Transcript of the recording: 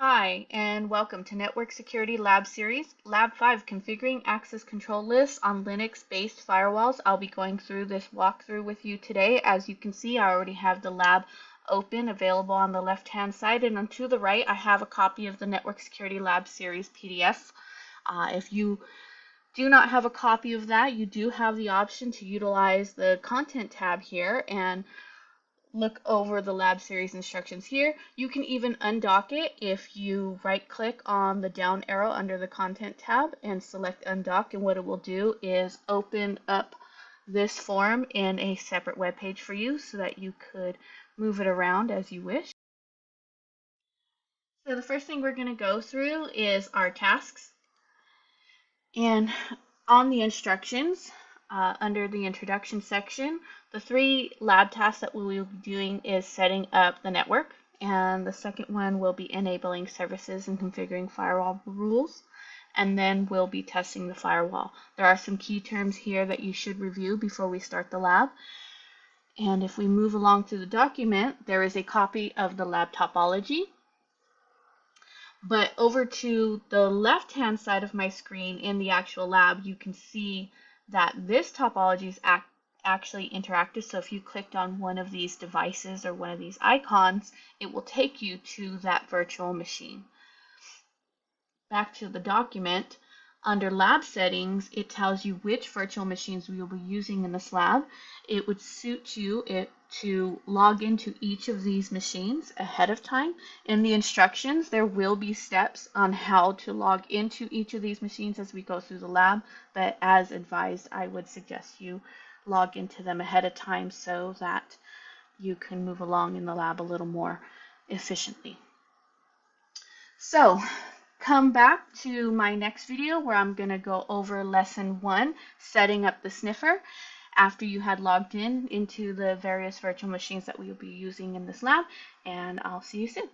Hi, and welcome to Network Security Lab Series, Lab 5, Configuring Access Control Lists on Linux-based Firewalls. I'll be going through this walkthrough with you today. As you can see, I already have the lab open, available on the left-hand side, and on to the right, I have a copy of the Network Security Lab Series PDF. If you do not have a copy of that, you do have the option to utilize the Content tab here and look over the lab series instructions here. You can even undock it if you right click on the down arrow under the content tab and select undock, and what it will do is open up this form in a separate web page for you so that you could move it around as you wish. So the first thing we're going to go through is our tasks, and on the instructions under the introduction section, the three lab tasks that we will be doing is setting up the network, and the second one will be enabling services and configuring firewall rules, and then we'll be testing the firewall. There are some key terms here that you should review before we start the lab. And if we move along through the document, there is a copy of the lab topology. But over to the left-hand side of my screen in the actual lab, you can see that this topology is actually interactive. So if you clicked on one of these devices or one of these icons, it will take you to that virtual machine. Back to the document, under lab settings, it tells you which virtual machines we will be using in this lab. It would suit you to log into each of these machines ahead of time. In the instructions, there will be steps on how to log into each of these machines as we go through the lab, but as advised, I would suggest you log into them ahead of time so that you can move along in the lab a little more efficiently. So, come back to my next video where I'm going to go over lesson 1, setting up the sniffer, after you had logged into the various virtual machines that we will be using in this lab, and I'll see you soon.